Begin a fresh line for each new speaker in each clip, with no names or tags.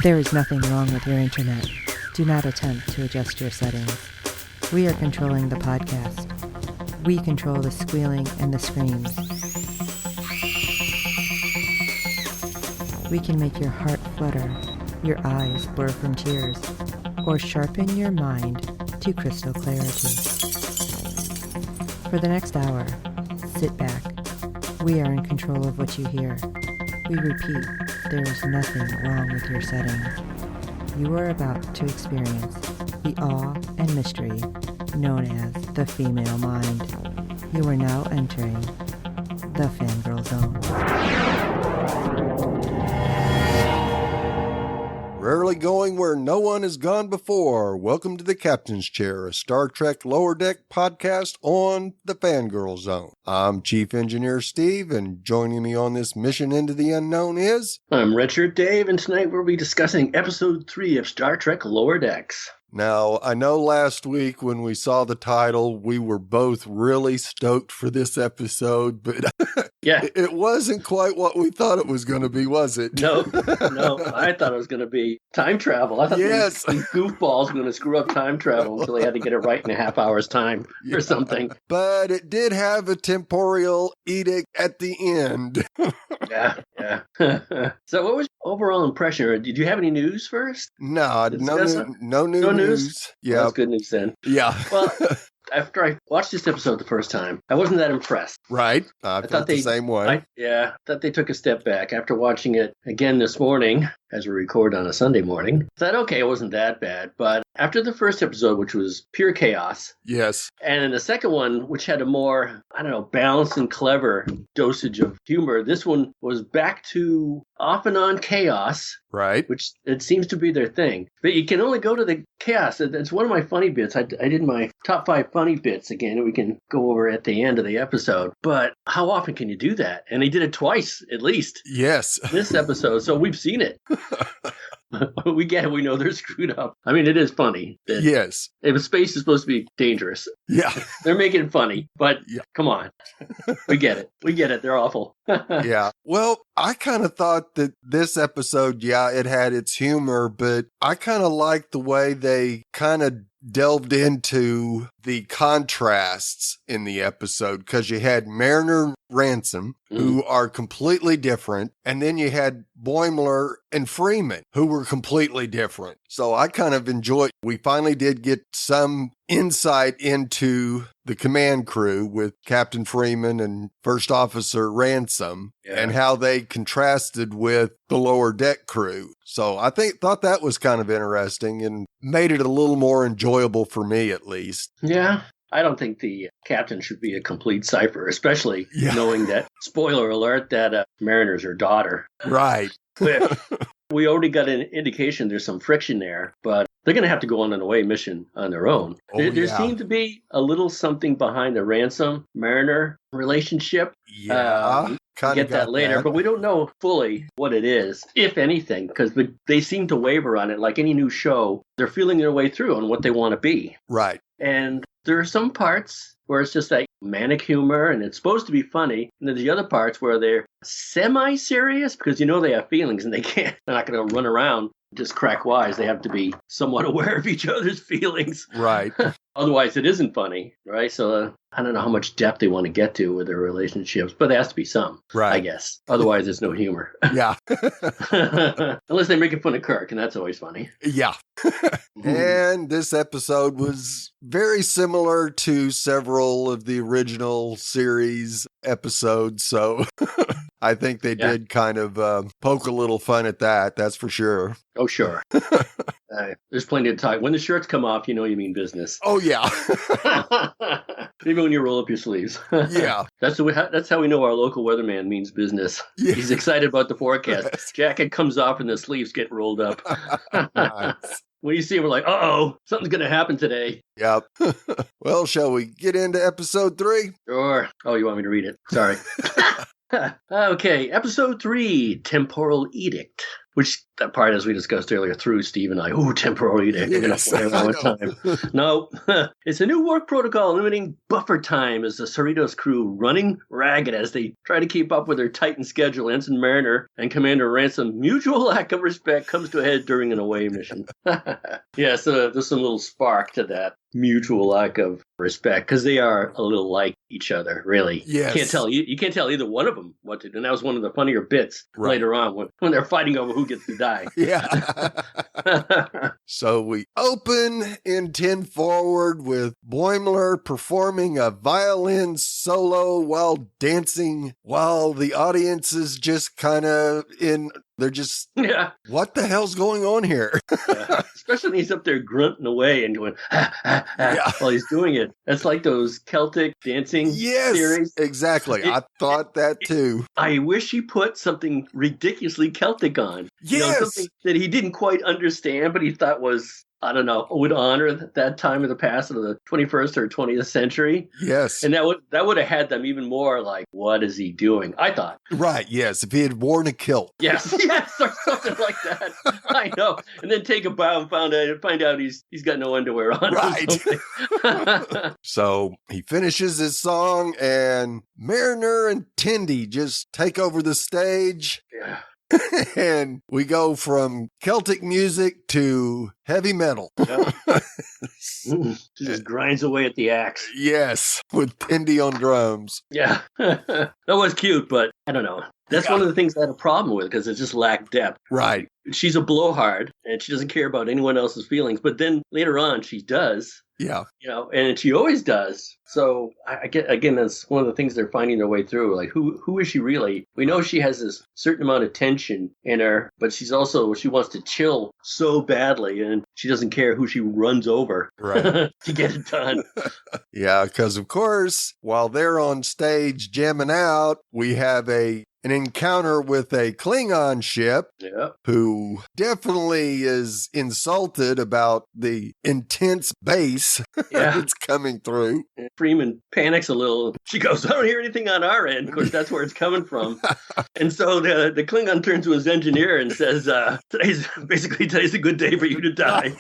There is nothing wrong with your internet. Do not attempt to adjust your settings. We are controlling the podcast. We control the squealing and the screams. We can make your heart flutter, your eyes blur from tears, or sharpen your mind to crystal clarity. For the next hour, sit back. We are in control of what you hear. We repeat, there is nothing wrong with your settings. You are about to experience the awe and mystery known as the female mind. You are now entering the Fangirl Zone.
Rarely going where no one has gone before. Welcome to the Captain's Chair, a Star Trek Lower Deck podcast on the Fangirl Zone. I'm Chief Engineer Steve, and joining me on this mission into the unknown is...
I'm Richard Dave, and tonight we'll be discussing Episode 3 of Star Trek Lower Decks.
Now, I know last week when we saw the title, we were both really stoked for this episode, but
yeah,
it wasn't quite what we thought it was going to be, was it?
No, I thought it was going to be time travel. I thought
yes.
these goofballs were going to screw up time travel until they had to get it right in a half hour's time or something.
But it did have a temporal edict at the end.
Yeah. So what was your overall impression? Or did you have any news first?
No new news. Yeah,
well, that's good news then.
Yeah.
Well, after I watched this episode the first time, I wasn't that impressed.
Right. I felt the same way.
I thought they took a step back. After watching it again this morning, as we record on a Sunday morning, I thought, okay, it wasn't that bad. But after the first episode, which was pure chaos.
Yes.
And in the second one, which had a more, balanced and clever dosage of humor, this one was back to off and on chaos.
Right.
Which it seems to be their thing. But you can only go to the chaos. It's one of my funny bits. I did my top 5 funny bits again, and we can go over at the end of the episode. But how often can you do that? And they did it twice, at least.
Yes.
This episode. So we've seen it. We get it. We know they're screwed up. I mean, it is funny.
Yes.
If space is supposed to be dangerous.
Yeah.
They're making it funny, but Come on. We get it. They're awful.
Yeah. Well, I kind of thought that this episode, it had its humor, but I kind of liked the way they kind of delved into the contrasts in the episode, because you had Mariner and Ransom, who are completely different, and then you had Boimler and Freeman, who were completely different. So I kind of enjoyed, we finally did get some insight into the command crew with Captain Freeman and First Officer Ransom, and how they contrasted with the lower deck crew. So I thought that was kind of interesting and made it a little more enjoyable for me, at least.
Yeah. I don't think the captain should be a complete cipher, especially knowing that, spoiler alert, that Mariner's her daughter.
Right.
We already got an indication there's some friction there, but they're going to have to go on an away mission on their own. There seemed to be a little something behind the Ransom-Mariner relationship.
Yeah.
Get that later, but we don't know fully what it is, if anything, because they seem to waver on it. Like any new show, they're feeling their way through on what they want to be.
Right.
And there are some parts where it's just like manic humor and it's supposed to be funny. And there's the other parts where they're semi-serious because they have feelings and they're not going to run around just crack wise. They have to be somewhat aware of each other's feelings.
Right.
Otherwise, it isn't funny, right? So I don't know how much depth they want to get to with their relationships, but there has to be some,
right?
I guess. Otherwise, there's no humor.
Yeah.
Unless they're making fun of Kirk, and that's always funny.
Yeah. And this episode was very similar to several of the original series episodes, so I think they did kind of poke a little fun at that, that's for sure.
Oh, sure. There's plenty of time. When the shirts come off, you mean business.
Oh, yeah.
Even when you roll up your sleeves.
Yeah.
That's how we know our local weatherman means business. Yeah. He's excited about the forecast. Jacket comes off and the sleeves get rolled up. Nice. When you see it, we're like, uh-oh, something's going to happen today.
Yep. Well, shall we get into episode 3?
Sure. Oh, you want me to read it? Sorry. Okay, episode 3, Temporal Edict, Which that part, as we discussed earlier, threw Steve and I. Ooh, Temporal Edict.
Yes,
We're going to play around with time. No, it's a new work protocol limiting buffer time as the Cerritos crew running ragged as they try to keep up with their tightened schedule. Ensign Mariner and Commander Ransom mutual lack of respect comes to a head during an away mission. Yeah, so there's some little spark to that mutual lack of respect because they are a little like each other, really.
Yes.
You can't tell either one of them what to do. And that was one of the funnier bits later on when they're fighting over who gets to die.
Yeah. So we open in 10 forward with Boimler performing a violin solo while dancing, while the audience is just kind of they're just, what the hell's going on here?
Especially when he's up there grunting away and going, while he's doing it. That's like those Celtic dancing series.
Exactly. I thought that too.
I wish he put something ridiculously Celtic on.
Yes.
Something that he didn't quite understand, but he thought was, I don't know, would honor that time of the past of the 21st or 20th century.
Yes.
And that would have had them even more like, what is he doing? I thought.
Right, yes. If he had worn a kilt.
Yes, or something like that. I know. And then take a bow and find out he's got no underwear on.
Right. So he finishes his song and Mariner and Tendi just take over the stage.
Yeah.
And we go from Celtic music to heavy metal.
She just grinds away at the axe.
Yes, with Tendi on drums.
Yeah. That was cute, but I don't know. That's one of the things I had a problem with because it just lacked depth.
Right.
She's a blowhard and she doesn't care about anyone else's feelings. But then later on, she does.
Yeah.
And she always does. So I get, again, that's one of the things they're finding their way through. Like, who is she really? We know she has this certain amount of tension in her, but she wants to chill so badly and she doesn't care who she runs over to get it done.
Yeah, because of course, while they're on stage jamming out, we have an encounter with a Klingon ship who definitely is insulted about the intense bass that's coming through.
And Freeman panics a little. She goes, I don't hear anything on our end. Of course, that's where it's coming from. And so the Klingon turns to his engineer and says, today's a good day for you to die.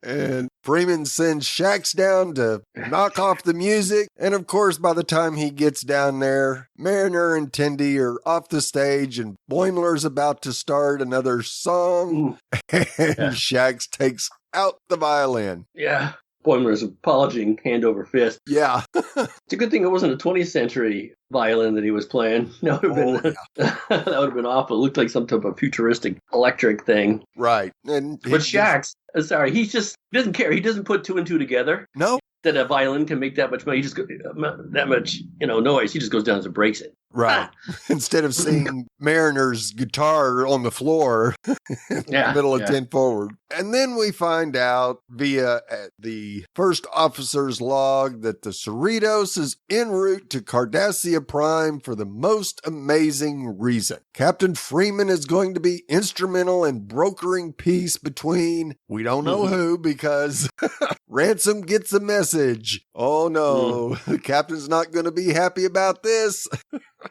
And Freeman sends Shax down to knock off the music. And of course, by the time he gets down there, Mariner and Tendi are off the stage and Boimler's about to start another song. And Shax takes out the violin.
Yeah. Boimler's apologizing hand over fist.
Yeah.
It's a good thing it wasn't a 20th century violin that he was playing. That would have been awful. It looked like some type of futuristic electric thing.
Right. But
Shax, he just doesn't care. He doesn't put two and two together.
No.
That a violin can make that much money. He just that much, noise. He just goes down and breaks it.
Right. Instead of seeing Mariner's guitar on the floor in the middle of 10 forward. And then we find out via the first officer's log that the Cerritos is en route to Cardassia Prime for the most amazing reason. Captain Freeman is going to be instrumental in brokering peace between, we don't know who, because Ransom gets a message. Oh no, the captain's not going to be happy about this.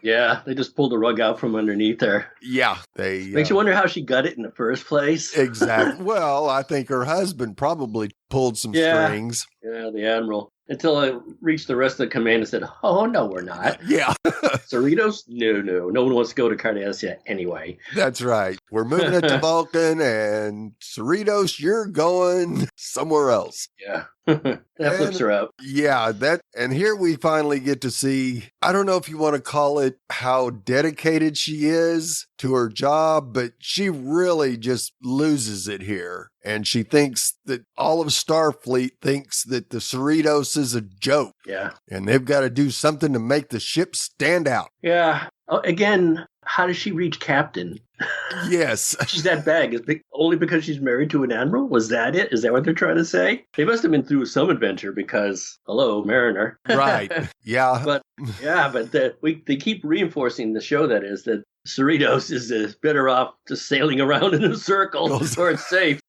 Yeah, they just pulled the rug out from underneath her.
Yeah.
Makes you wonder how she got it in the first place.
Exactly. Well, I think her husband probably pulled some strings.
Yeah, the Admiral. Until I reached the rest of the command and said, oh, no, we're not.
Yeah.
Cerritos? No one wants to go to Cardassia anyway.
That's right. We're moving it to Vulcan, and Cerritos, you're going somewhere else.
Yeah. That flips her out.
Yeah, and here we finally get to see, I don't know if you want to call it how dedicated she is to her job, but she really just loses it here. And she thinks that all of Starfleet thinks that the Cerritos is a joke.
Yeah.
And they've got to do something to make the ship stand out.
Yeah. Again, how does she reach captain?
Yes.
She's that bag. Only because she's married to an admiral? Was that it? Is that what they're trying to say? They must have been through some adventure because, hello, Mariner.
Right. Yeah.
But they keep reinforcing the show that Cerritos is better off just sailing around in a circle where it's safe.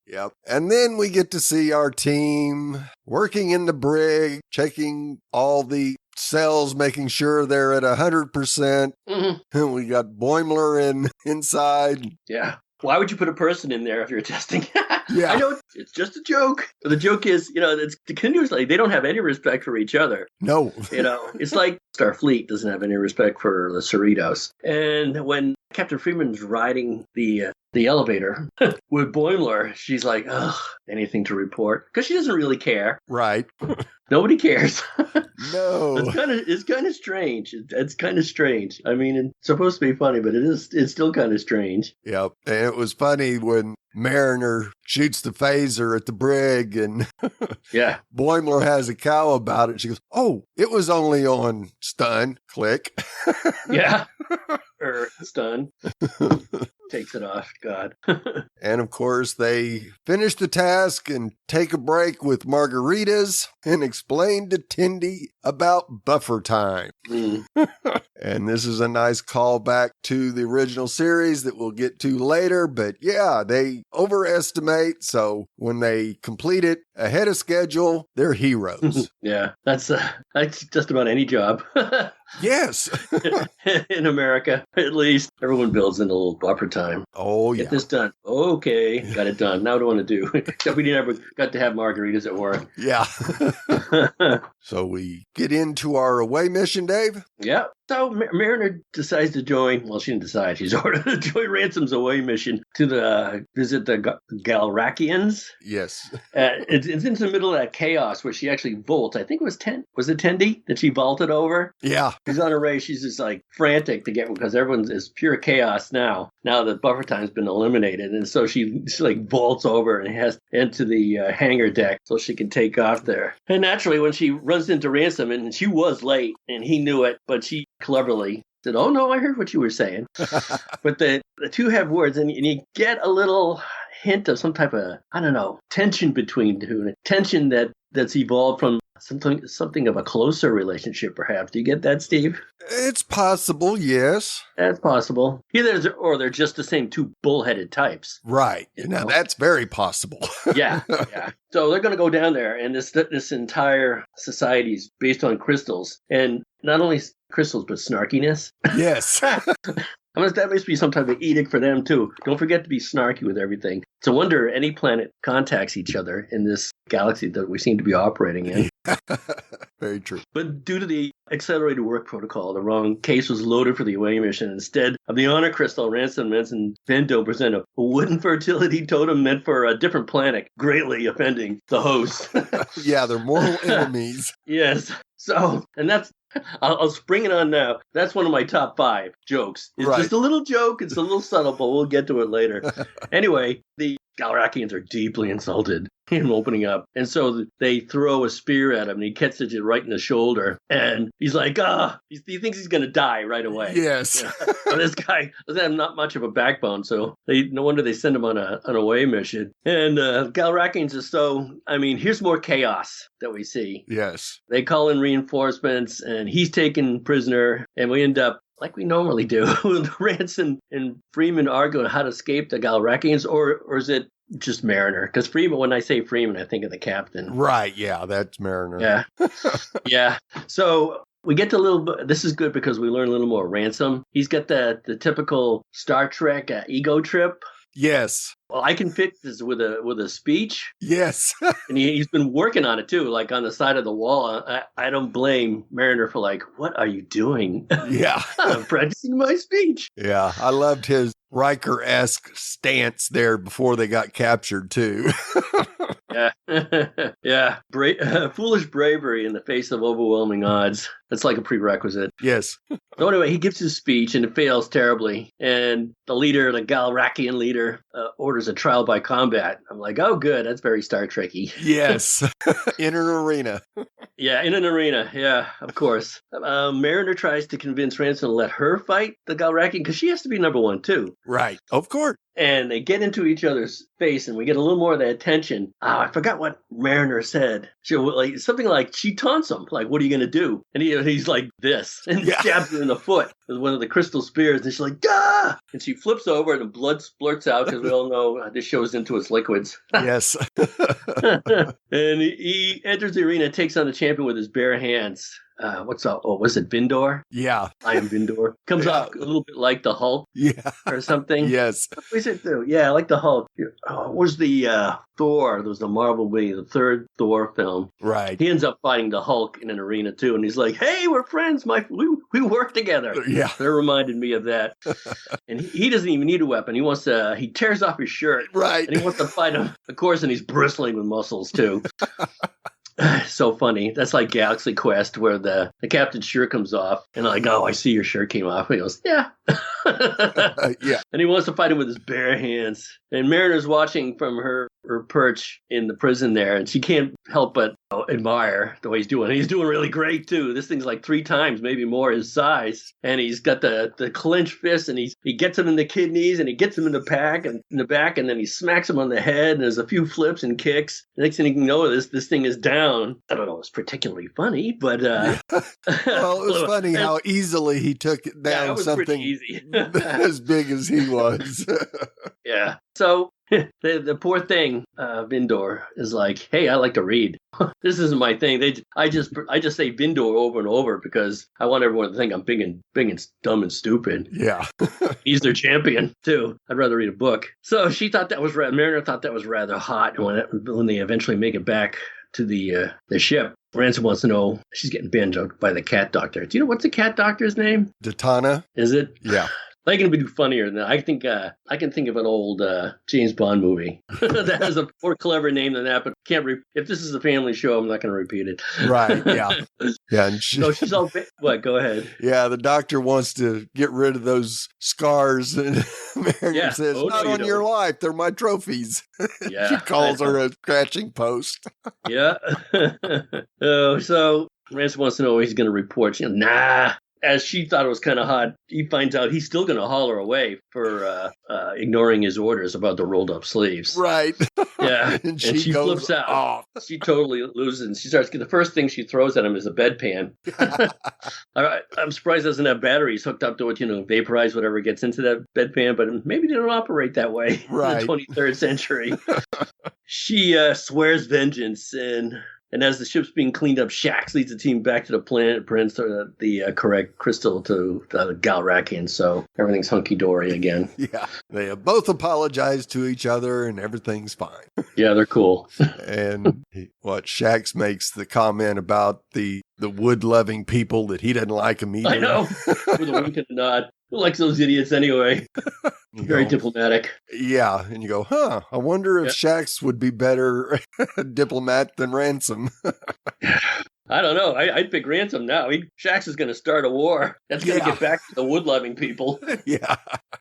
Yep. And then we get to see our team working in the brig, checking all the cells, making sure they're at 100%. And we got Boimler inside.
Yeah. Why would you put a person in there if you're testing?
Yeah.
I know it's just a joke. But the joke is, it's continuously, they don't have any respect for each other.
No.
It's like Starfleet doesn't have any respect for the Cerritos. And when Captain Freeman's riding the elevator with Boimler, she's like, ugh, anything to report? Because she doesn't really care.
Right.
Nobody cares.
No.
It's kind of strange. It's kind of strange. I mean, it's supposed to be funny, but it's still kind of strange.
Yep. And it was funny when Mariner shoots the phaser at the brig and
Yeah.
Boimler has a cow about it. She goes, oh, it was only on stun. Click.
Yeah. Stun. Takes it off. God.
And of course, they finish the task and take a break with margaritas and explain to Tendi about buffer time. And this is a nice callback to the original series that we'll get to later. But yeah, they overestimate. So when they complete it ahead of schedule, they're heroes.
Yeah, that's just about any job.
Yes.
In America, at least. Everyone builds in a little buffer time.
Oh, yeah.
Get this done. Okay, got it done. Now what do I want to do? Except we never got to have margaritas at work.
Yeah. So we get into our away mission, Dave.
Yeah. So Mariner decides to join. Well, she didn't decide. She's ordered to join Ransom's away mission to visit the Galrakians.
Yes.
It's in the middle of that chaos where she actually vaults. I think it was Tendi that she vaulted over?
Yeah.
She's on her way. She's just like frantic to get, because everyone's is pure chaos now that buffer time's been eliminated. And so she like vaults over and has into the hangar deck so she can take off there. And naturally, when she runs into Ransom, and she was late and he knew it, but she cleverly said, oh no, I heard what you were saying. But the two have words, and you get a little hint of some type of, I don't know, tension between the two. Tension that's evolved from something of a closer relationship, perhaps. Do you get that, Steve?
It's possible, yes.
That's possible. Either or they're just the same two bullheaded types.
Right. Now, that's very possible.
Yeah. So they're going to go down there, and this entire society is based on crystals. And not only crystals, but snarkiness.
Yes.
I mean, that must be some type of edict for them, too. Don't forget to be snarky with everything. It's a wonder any planet contacts each other in this galaxy that we seem to be operating in.
Very true.
But due to the accelerated work protocol, the wrong case was loaded for the away mission. Instead of the honor crystal, Ransom and Bendo present a wooden fertility totem meant for a different planet, greatly offending the host.
Yeah, they're mortal enemies.
Yes. So, and that's, I'll spring it on now. That's one of my top 5 jokes. It's just a little joke. It's a little subtle, but we'll get to it later. Anyway, the Galrakians are deeply insulted him opening up. And so they throw a spear at him, and he catches it right in the shoulder. And he's like, he thinks he's going to die right away.
Yes.
But this guy doesn't have not much of a backbone, so no wonder they send him on an away mission. And Galrakians are here's more chaos that we see.
Yes.
They call in reinforcements, and he's taken prisoner, and we end up like we normally do, with Ransom and Freeman arguing how to escape the Galrakians, or is it just Mariner? Because Freeman, when I say Freeman, I think of the captain.
Right, yeah, that's Mariner.
Yeah. Yeah. So we get to a little bit, this is good because we learn a little more Ransom. He's got the typical Star Trek ego trip.
Yes.
Well, I can fix this with a speech.
Yes.
And he's been working on it, too, like on the side of the wall. I don't blame Mariner for like, what are you doing?
Yeah.
I'm practicing my speech.
Yeah. I loved his Riker-esque stance there before they got captured, too.
Yeah. Yeah. Foolish bravery in the face of overwhelming odds. That's like a prerequisite.
Yes.
So anyway, he gives his speech, and it fails terribly. And the leader, the Galrakian leader, orders a trial by combat. I'm like, oh, good. That's very Star Trek-y.
Yes. In an arena.
Yeah, in an arena. Yeah, of course. Mariner tries to convince Ransom to let her fight the Galrakian, because she has to be number 1, too.
Right. Of course.
And they get into each other's face, and we get a little more of that tension. I forgot what Mariner said. Something like, she taunts him, like, what are you going to do? And he's like this, and stabs her in the foot with one of the crystal spears. And she's like, "Gah!" And she flips over, and the blood splurts out, because we all know this shows into its liquids.
Yes.
And he enters the arena, takes on the champion with his bare hands. what's up? Oh, was it Vindor?
Yeah.
I am Vindor. Comes off a little bit like the Hulk.
Yeah.
Or something.
Yes.
What is it do? Yeah, like the Hulk. What was the Thor? There was the Marvel movie, the third Thor film.
Right.
He ends up fighting the Hulk in an arena too, and he's like, "Hey, we're friends. We work together."
Yeah.
That reminded me of that. And he doesn't even need a weapon. He tears off his shirt.
Right.
And he wants to fight him, of course, and he's bristling with muscles too. So funny. That's like Galaxy Quest, where the captain's shirt comes off, and I'm like, "Oh, I see your shirt came off." And he goes, "Yeah."
Yeah.
And he wants to fight him with his bare hands. And Mariner's watching from her perch in the prison there, and she can't help but admire the way he's doing. He's doing really great too. This thing's like 3 times, maybe more, his size, and he's got the clenched fist, and he gets him in the kidneys, and he gets him in the back, and then he smacks him on the head, and there's a few flips and kicks. The next thing you know, this thing is down. I don't know, it's particularly funny, but
well, it was funny how easily he took it down.
Yeah, it was
something
pretty easy.
as big as he was.
Yeah. So the poor thing, Vindor, is like, "Hey, I like to read. This isn't my thing. I just say Vindor over and over because I want everyone to think I'm big and dumb and stupid."
Yeah.
He's their champion too. I'd rather read a book. So she thought that was Mariner thought that was rather hot. And when they eventually make it back to the ship, Ransom wants to know. She's getting banjoed by the cat doctor. Do you know what's the cat doctor's name?
Datana.
Is it?
Yeah.
I can be funnier than that. I think I can think of an old James Bond movie that has a more clever name than that, but can't. If this is a family show, I'm not going to repeat it.
Right? Yeah. Yeah. And
So she's all. What? Go ahead.
Yeah, the doctor wants to get rid of those scars, and Marion says, "Not on your life. They're my trophies."
Yeah.
She calls her a scratching post.
Yeah. So Ransom wants to know what he's going to report. She's nah. As she thought it was kind of hot, he finds out he's still going to haul her away for ignoring his orders about the rolled up sleeves.
Right.
Yeah. and she flips out.
Off.
She totally loses. And she starts. The first thing she throws at him is a bedpan. I'm surprised it doesn't have batteries hooked up to it, vaporize whatever gets into that bedpan, but maybe they don't operate that way in the 23rd century. She swears vengeance, and as the ship's being cleaned up, Shax leads the team back to the planet, brings the correct crystal to the Galrakian, so everything's hunky-dory again.
Yeah, they have both apologized to each other, and everything's fine.
Yeah, they're cool.
And Shax makes the comment about the wood-loving people that he doesn't like them either.
I know, with a wink and a nod. Who likes those idiots anyway? Very diplomatic.
Yeah, and you go, I wonder if Shax would be better diplomat than Ransom.
I don't know. I'd pick Ransom now. Shax is going to start a war. That's going to get back to the wood-loving people.
Yeah.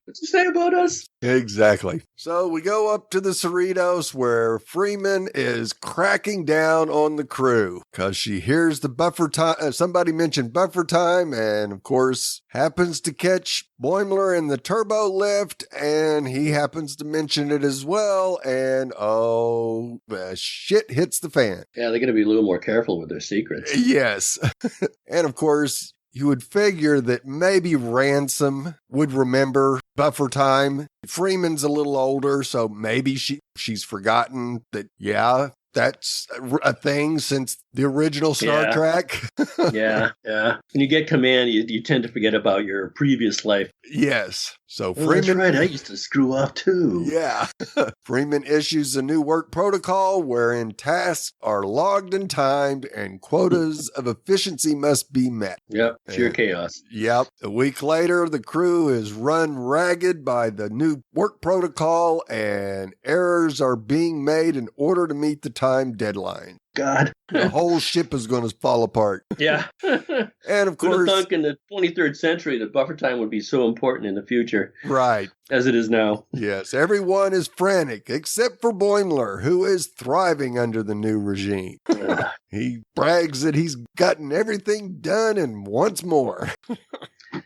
What'd you say about us?
Exactly. So we go up to the Cerritos where Freeman is cracking down on the crew because she hears the buffer time. Somebody mentioned buffer time, and of course happens to catch Boimler in the turbo lift, and he happens to mention it as well. And shit hits the fan.
Yeah, they're going to be a little more careful with their secrets.
Yes. And of course, you would figure that maybe Ransom would remember buffer time. Freeman's a little older, so maybe she's forgotten that, that's a thing since the original Star Trek.
Yeah. When you get command, you tend to forget about your previous life.
Yes. So
Freeman.
Freeman.
That's right. I used to screw off too.
Yeah. Freeman issues a new work protocol wherein tasks are logged and timed and quotas of efficiency must be met.
Yep. Sheer chaos.
Yep. A week later, the crew is run ragged by the new work protocol and errors are being made in order to meet the time deadline.
God.
The whole ship is going to fall apart.
Yeah.
And of course,
who'd have thunk in the 23rd century that buffer time would be so important in the future.
Right.
As it is now.
Yes. Everyone is frantic except for Boimler, who is thriving under the new regime. He brags that he's gotten everything done and wants more.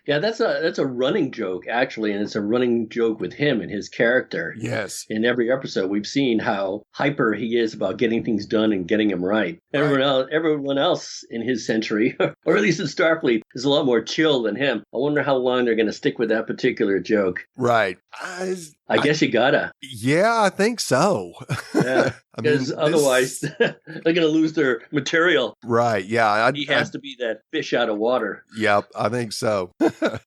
Yeah, that's a running joke, actually, and it's a running joke with him and his character.
Yes.
In every episode, we've seen how hyper he is about getting things done and getting them right. Everyone else in his century, or at least in Starfleet, is a lot more chill than him. I wonder how long they're going to stick with that particular joke.
Right.
I guess you gotta.
Yeah, I think so.
Yeah. Because otherwise, they're going to lose their material.
Right, yeah.
He has to be that fish out of water.
Yep, I think so.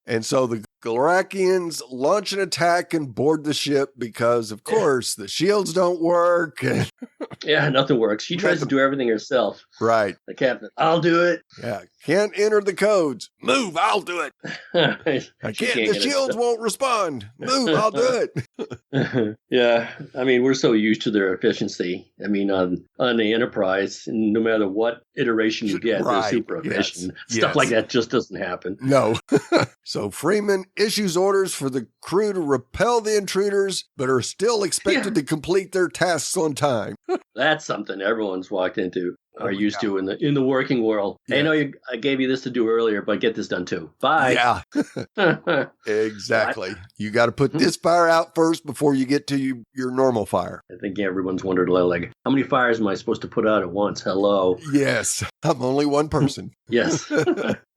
And so the Galrakians launch an attack and board the ship because, of course, the shields don't work.
Yeah, nothing works. She tries to do everything herself.
Right.
The captain, I'll do it.
Yeah, can't enter the codes. Move, I'll do it. I can't the shields won't respond. Move, I'll do
it. Yeah, I mean, we're so used to their efficiency. I mean, on the Enterprise, no matter what iteration you get, they're super efficient. Stuff like that just doesn't happen.
No. So Freeman issues orders for the crew to repel the intruders, but are still expected to complete their tasks on time.
That's something everyone's walked into. Are used to in the working world. Yeah. I know I gave you this to do earlier, but get this done too. Bye.
Yeah, exactly. You got to put this fire out first before you get to your normal fire.
I think everyone's wondered, like, how many fires am I supposed to put out at once? Hello.
Yes, I'm only one person.
Yes.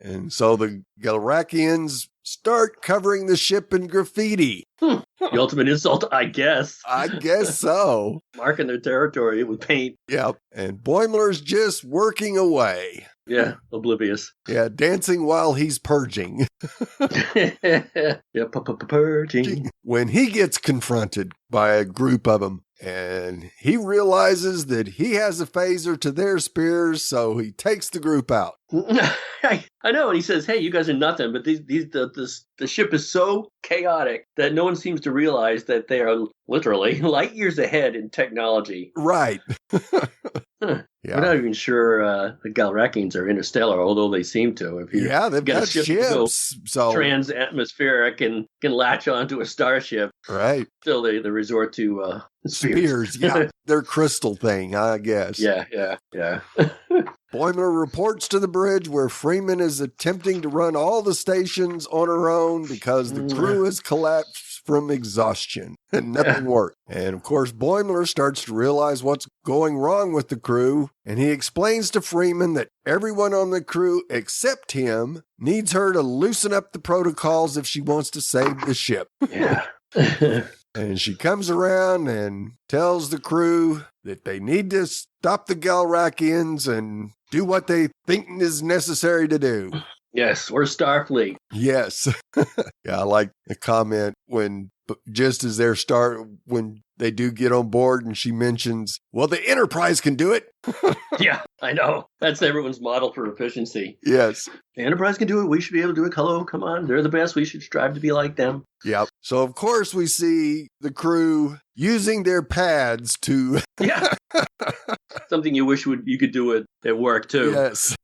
And so the Galrakians start covering the ship in graffiti.
The ultimate insult, I guess.
I guess so.
Marking their territory with paint.
Yep. And Boimler's just working away.
Yeah, oblivious.
Yeah, dancing while he's purging.
Yeah, purging.
When he gets confronted by a group of them, and he realizes that he has a phaser to their spears, so he takes the group out.
I know, and he says, "Hey, you guys are nothing." But the ship is so chaotic that no one seems to realize that they are literally light years ahead in technology.
Right.
Yeah. We're not even sure the Galrakians are interstellar, although they seem to. If you
they've got ships, so
trans-atmospheric and can latch onto a starship.
Right.
Still, they resort to
spears. Yeah, their crystal thing, I guess.
Yeah.
Boimler reports to the bridge where Freeman is attempting to run all the stations on her own because the crew has collapsed from exhaustion and nothing worked. And of course, Boimler starts to realize what's going wrong with the crew, and he explains to Freeman that everyone on the crew except him needs her to loosen up the protocols if she wants to save the ship.
Yeah.
And she comes around and tells the crew that they need to stop the Galrakians and do what they think is necessary to do.
Yes, we're Starfleet.
Yes. Yeah, I like the comment when just as when they do get on board and she mentions, well, the Enterprise can do it.
Yeah, I know. That's everyone's model for efficiency.
Yes.
The Enterprise can do it. We should be able to do it. Hello, come on. They're the best. We should strive to be like them.
Yep. So, of course, we see the crew using their pads to...
Yeah. Something you wish you could do at work, too.
Yes.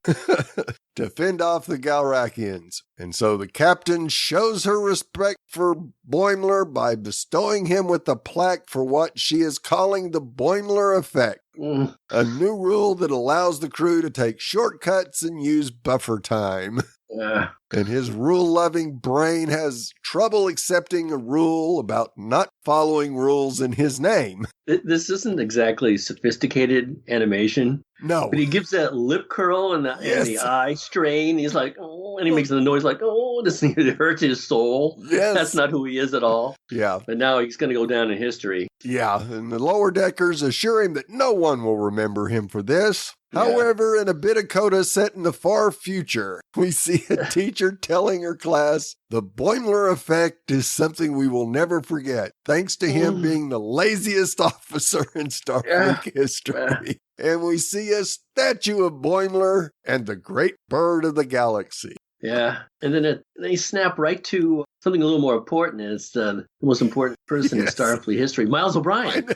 To fend off the Galrakians. And so the captain shows her respect for Boimler by bestowing him with a plaque for what she is calling the Boimler effect. A new rule that allows the crew to take shortcuts and use buffer time. And his rule-loving brain has trouble accepting a rule about not following rules in his name.
This isn't exactly sophisticated animation.
No.
But he gives that lip curl and the eye strain. He's like, oh, and he makes the noise like, oh, this hurts his soul.
Yes.
That's not who he is at all.
Yeah.
But now he's going to go down in history.
Yeah, and the lower deckers assure him that no one will remember him for this. Yeah. However, in a bit of coda set in the far future, we see a teacher telling her class, the Boimler effect is something we will never forget, thanks to him being the laziest officer in Starfleet history. And we see a statue of Boimler and the great bird of the galaxy.
Yeah, and then they snap right to something a little more important. It's the most important person in Starfleet history, Miles O'Brien.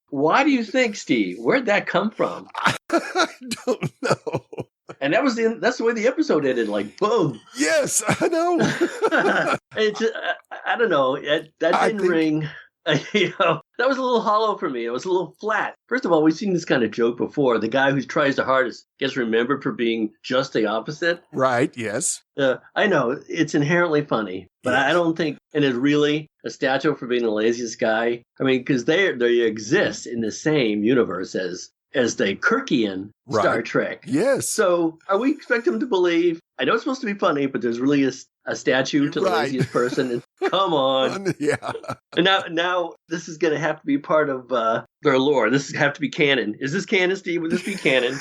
Why do you think, Steve? Where'd that come from?
I don't know.
And that's the way the episode ended, like boom.
Yes, I know.
I don't know. That didn't ring. That was a little hollow for me. It was a little flat. First of all, we've seen this kind of joke before. The guy who tries the hardest gets remembered for being just the opposite.
Right, yes.
I know, it's inherently funny, but yes. I don't think it is really a statue for being the laziest guy. I mean, because they exist in the same universe as the Kirkian Star Trek.
Yes.
So are we expecting them to believe, I know it's supposed to be funny, but there's really a statue to the
Right.
laziest person. And, come on.
Yeah.
And now this is going to have to be part of their lore. This is have to be canon. Is this canon, Steve? Would this be canon?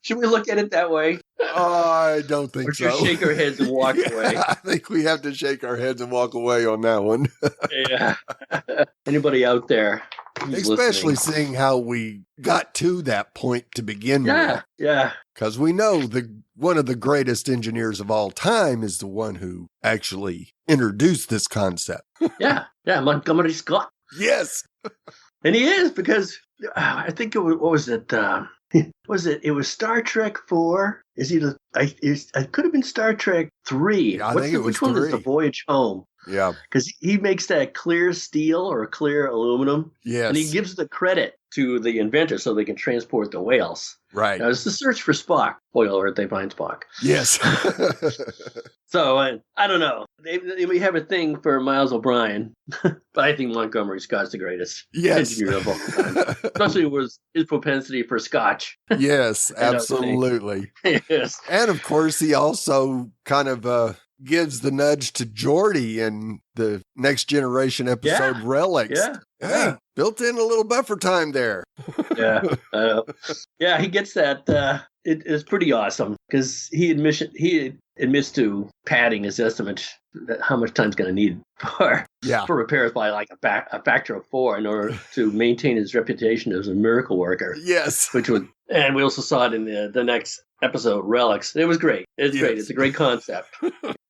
Should we look at it that way?
I don't think
or
so.
just shake our heads and walk away?
I think we have to shake our heads and walk away on that one.
Yeah. Anybody out there?
Especially seeing how we got to that point to begin with.
Yeah.
Because we know one of the greatest engineers of all time is the one who actually introduced this concept.
Yeah, Montgomery Scott.
Yes.
And he is, because I think it was, what was it? It was Star Trek 4. It could have been Star Trek 3.
Yeah, I think it was
which one
3.
is The Voyage Home?
Yeah.
Because he makes that clear steel or clear aluminum.
Yes.
And he gives the credit to the inventor so they can transport the whales.
Right.
Now, it's the search for Spock. Spoiler alert, they find Spock.
Yes.
So, I don't know. We have a thing for Miles O'Brien, but I think Montgomery Scott's the greatest engineer of all time. Especially with his propensity for scotch.
Yes, absolutely.
Yes.
And of course, he also kind of gives the nudge to Geordi in the Next Generation episode Relics. Hey, built in a little buffer time there.
Yeah, he gets that. It is pretty awesome because he admits to padding his estimate that how much time's going to need for repairs by like a factor of 4 in order to maintain his reputation as a miracle worker.
Yes.
And we also saw it in the next episode, Relics. It was great. It's great. It's a great concept.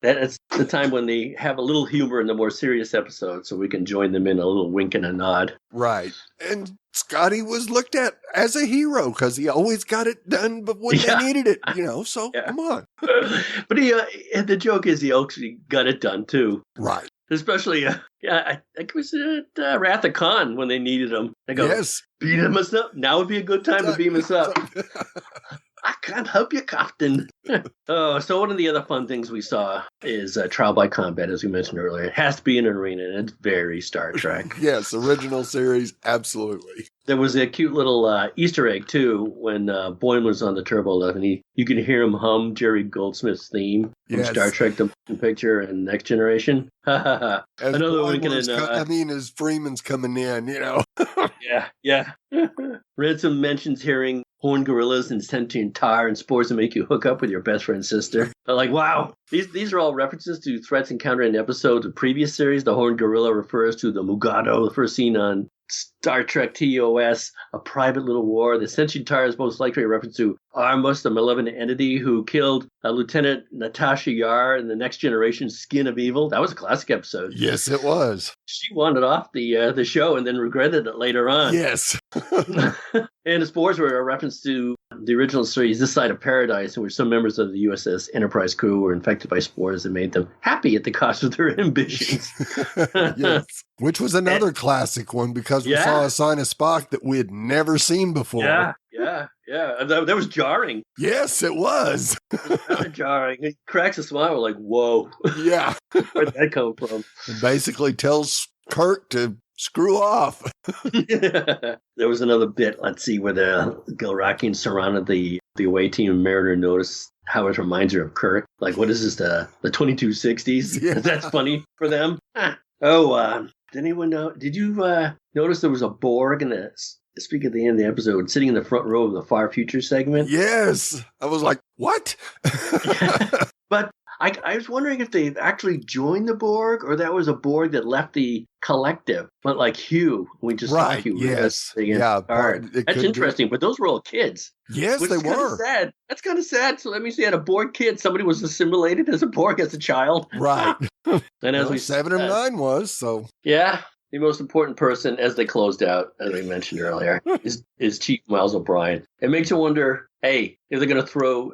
That's the time when they have a little humor in the more serious episodes, so we can join them in a little wink and a nod.
Right. And Scotty was looked at as a hero because he always got it done but when they needed it, so come on.
But the joke is he actually got it done too.
Right.
Especially, I think it was at Wrath of Khan when they needed him. They go, beam us up. Now would be a good time to beam us up. I can't help you, Captain. So one of the other fun things we saw is trial by combat, as we mentioned earlier. It has to be in an arena, and it's very Star Trek.
Yes, original series, absolutely.
There was a cute little Easter egg, too, when Boyne was on the Turbo Lift, and you can hear him hum Jerry Goldsmith's theme from Star Trek The Motion Picture and Next Generation. Another one
as Freeman's coming in,
Yeah. Ransom mentions hearing horn gorillas and sentient tar and spores that make you hook up with your best friend's sister. I'm like, wow. These are all references to threats encountered in episodes of previous series. The horn gorilla refers to the Mugado, the first seen on Star Trek TOS, A Private Little War. The sentient tar is most likely a reference to Armus, the malevolent entity who killed Lieutenant Natasha Yar in the Next Generation Skin of Evil. That was a classic episode.
Yes, it was.
She wandered off the show and then regretted it later on.
Yes.
And the spores were a reference to the original series, This Side of Paradise, in which some members of the USS Enterprise crew were infected by spores that made them happy at the cost of their ambitions.
Yes. Which was another classic one because we saw a sign of Spock that we had never seen before.
Yeah. That was jarring.
Yes, it was.
Kind of jarring. He cracks a smile like, whoa.
Yeah.
Where'd that come from?
And basically tells Kirk to screw off.
There was another bit, let's see, where the Gilrakians surrounded the away team and Mariner noticed how it reminds her of Kirk. Like, what is this, the 2260s?
Yeah.
That's funny for them. Did anyone know? Did you notice there was a Borg in the, speaking at the end of the episode, sitting in the front row of the Far Future segment?
Yes. I was like, what?
But I was wondering if they actually joined the Borg or that was a Borg that left the collective. But like Hugh, we just saw Hugh.
Yes.
That's interesting. But those were all kids.
Yes, they were.
Sad. That's kind of sad. So let me say, at a Borg kid, somebody was assimilated as a Borg as a child.
Right.
And as we
7 and 9 was, so.
Yeah. The most important person, as they closed out, as we mentioned earlier, is Chief Miles O'Brien. It makes you wonder, hey, if they're going to throw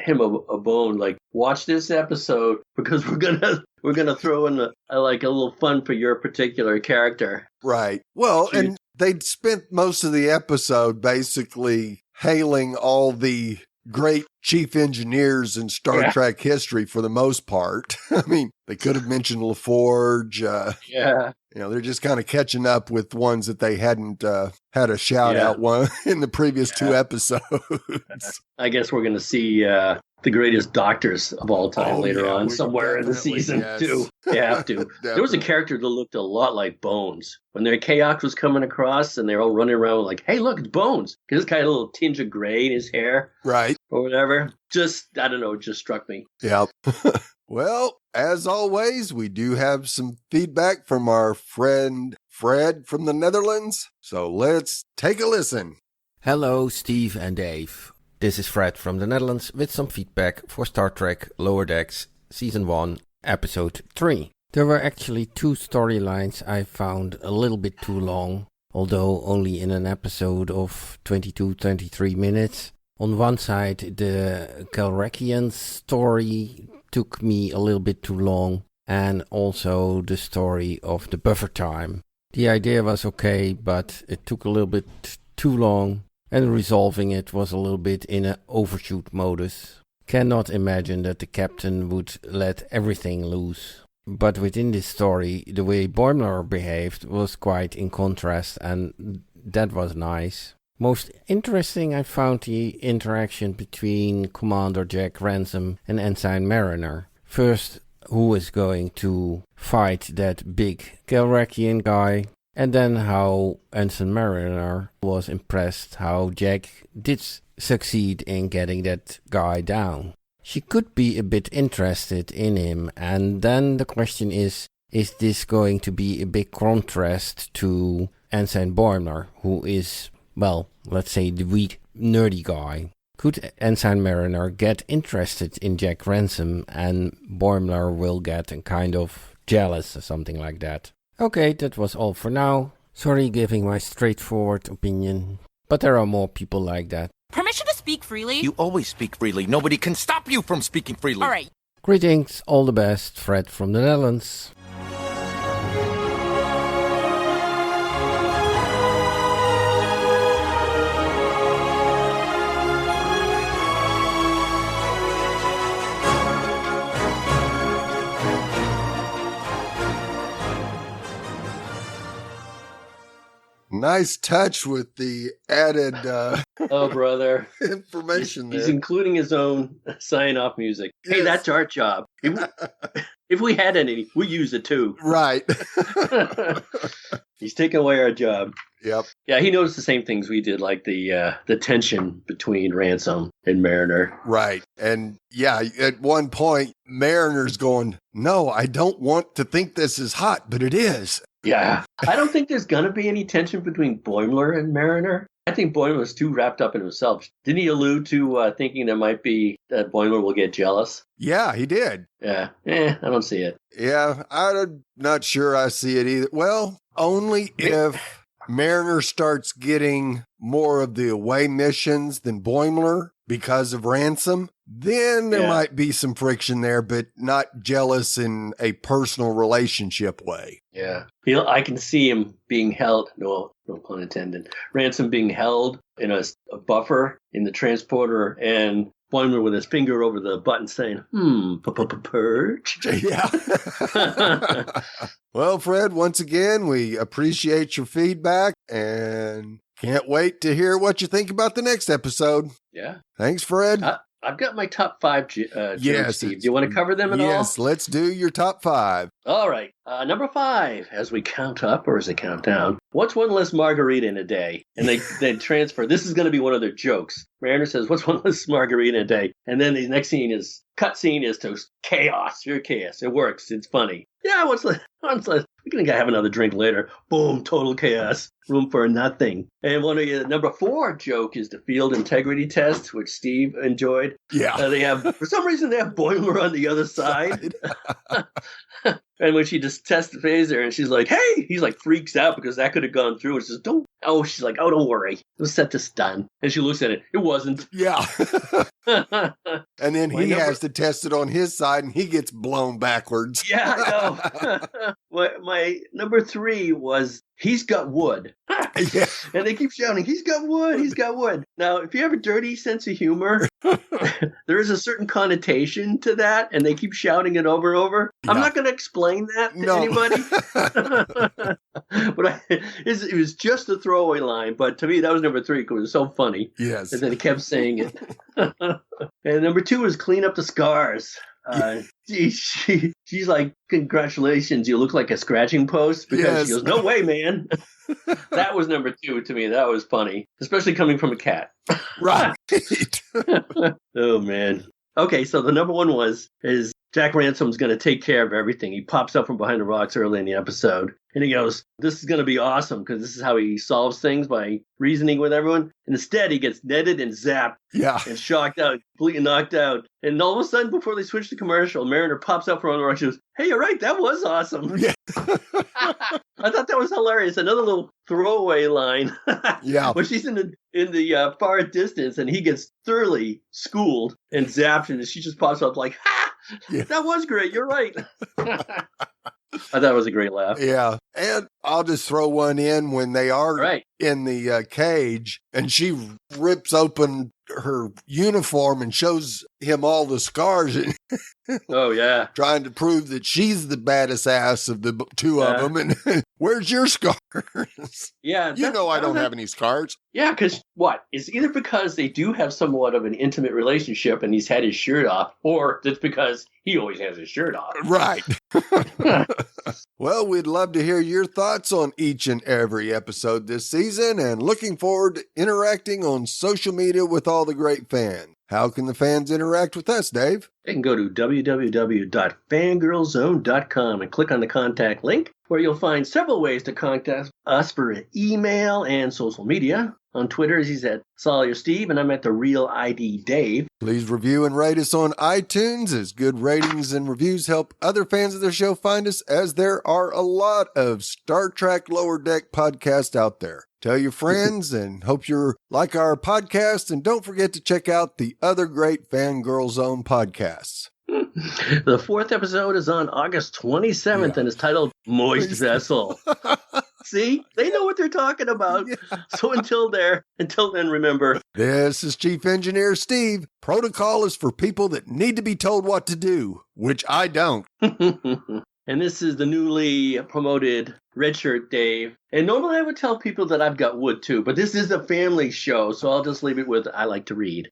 him a bone, like, watch this episode because we're gonna throw in a little fun for your particular character.
Right. Well, and they'd spent most of the episode basically hailing all the great chief engineers in Star Trek history for the most part. I mean, they could have mentioned LaForge. They're just kind of catching up with ones that they hadn't had a shout out one in the previous 2 episodes.
I guess we're going to see the greatest doctors of all time later on, somewhere in the season, too. You have to. There was a character that looked a lot like Bones. When their chaos was coming across and they're all running around like, hey, look, it's Bones. Because it's kind of a little tinge of gray in his hair.
Right.
Or whatever. Just, I don't know, it just struck me.
Yep. Well, as always, we do have some feedback from our friend Fred from the Netherlands. So let's take a listen.
Hello, Steve and Dave. This is Fred from the Netherlands with some feedback for Star Trek Lower Decks Season 1, Episode 3. There were actually 2 storylines I found a little bit too long, although only in an episode of 22-23 minutes. On one side, the Calrakian story took me a little bit too long, and also the story of the buffer time. The idea was okay, but it took a little bit too long, and resolving it was a little bit in an overshoot modus. Cannot imagine that the captain would let everything loose. But within this story, the way Boimler behaved was quite in contrast, and that was nice. Most interesting, I found the interaction between Commander Jack Ransom and Ensign Mariner. First, who is going to fight that big Calrakian guy, and then how Ensign Mariner was impressed how Jack did succeed in getting that guy down. She could be a bit interested in him, and then the question is this going to be a big contrast to Ensign Boimler, who is, well, let's say the weak, nerdy guy? Could Ensign Mariner get interested in Jack Ransom and Boimler will get a kind of jealous or something like that? Okay, that was all for now. Sorry giving my straightforward opinion, but there are more people like that.
Permission to speak freely?
You always speak freely. Nobody can stop you from speaking freely.
All right.
Greetings, all the best, Fred from the Netherlands.
Nice touch with the added
Oh, brother.
information there.
He's including his own sign-off music. Hey,
Yes.
that's our job. If we had any, we use it too.
Right.
He's taking away our job.
Yep.
Yeah, he noticed the same things we did, like the tension between Ransom and Mariner.
Right. And yeah, at one point, Mariner's going, no, I don't want to think this is hot, but it is.
Yeah. I don't think there's going to be any tension between Boimler and Mariner. I think Boimler was too wrapped up in himself. Didn't he allude to thinking there might be that Boimler will get jealous?
Yeah, he did.
Yeah. I don't see it.
Yeah, I'm not sure I see it either. Well, only if Mariner starts getting more of the away missions than Boimler because of Ransom. Then there might be some friction there, but not jealous in a personal relationship way.
Yeah. I can see him being held, no pun intended, Ransom being held in a buffer in the transporter and Boimler with his finger over the button saying, purge.
Yeah. Well, Fred, once again, we appreciate your feedback and can't wait to hear what you think about the next episode.
Yeah.
Thanks, Fred.
I've got my top 5 jokes, Steve. Do you want to cover them at all?
Yes, let's do your top 5.
All right. Number 5, as we count up, or as they count down, what's one less margarita in a day? And they transfer. This is going to be one of their jokes. Mariner says, what's one less margarita in a day? And then the next cut scene is to chaos. You're chaos. It works. It's funny. Yeah, what's less? We're going to have another drink later. Boom, total chaos. Room for nothing. And one of your number 4 joke is the field integrity test, which Steve enjoyed.
Yeah.
For some reason, they have Boimler on the other side. And when she just tests the phaser and she's like, hey, he's like freaks out because that could have gone through. And says, she's like, don't worry. It was set to stun. And she looks at it. It wasn't.
Yeah. And then he has to test it on his side and he gets blown backwards.
Yeah, I know. my number 3 was He's Got Wood.
Yeah.
And they keep shouting, he's got wood, he's got wood. Now, if you have a dirty sense of humor, there is a certain connotation to that, and they keep shouting it over and over.
Yeah.
I'm not going to explain that to anybody. But it was just a throwaway line. But to me, that was number 3 because it was so funny.
Yes.
And then he kept saying it. And number 2 was Clean Up the Scars. She's like, congratulations, you look like a scratching post, because she goes, no way, man. That was number 2 to me. That was funny, especially coming from a cat.
Right.
Oh man. Okay, so the number 1 is Jack Ransom's going to take care of everything. He pops up from behind the rocks early in the episode, and he goes, this is going to be awesome, because this is how he solves things, by reasoning with everyone. And instead, he gets netted and zapped and shocked out, completely knocked out. And all of a sudden, before they switch to commercial, Mariner pops up from behind the rocks and goes, hey, you're right, that was awesome.
Yeah.
I thought that was hilarious. Another little throwaway line.
Yeah.
When she's in the far distance, and he gets thoroughly schooled and zapped, and she just pops up like, ha! Yeah. That was great. You're right. I thought it was a great laugh.
Yeah. And I'll just throw one in when they are in the cage, and she rips open her uniform and shows him all the scars.
Oh, yeah.
Trying to prove that she's the baddest ass of the two of them. And where's your scars?
Yeah.
You know I don't have any scars.
Yeah, because what? It's either because they do have somewhat of an intimate relationship and he's had his shirt off, or it's because he always has his shirt off.
Right. Well, we'd love to hear your thoughts on each and every episode this season, and looking forward to interacting on social media with all the great fans. How can the fans interact with us, Dave?
They can go to www.fangirlzone.com and click on the contact link, where you'll find several ways to contact us for email and social media. On Twitter, he's at Sawyer Steve, and I'm at The Real ID Dave.
Please review and rate us on iTunes, as good ratings and reviews help other fans of the show find us, as there are a lot of Star Trek Lower Deck podcasts out there. Tell your friends, and hope you like our podcast, and don't forget to check out the other great Fangirl Zone podcasts.
The 4th episode is on August 27th and is titled Moist Vessel. See? They know what they're talking about. Yeah. So until then, remember.
This is Chief Engineer Steve. Protocol is for people that need to be told what to do, which I don't.
And this is the newly promoted Red Shirt Dave. And normally I would tell people that I've got wood too, but this is a family show, so I'll just leave it with I like to read.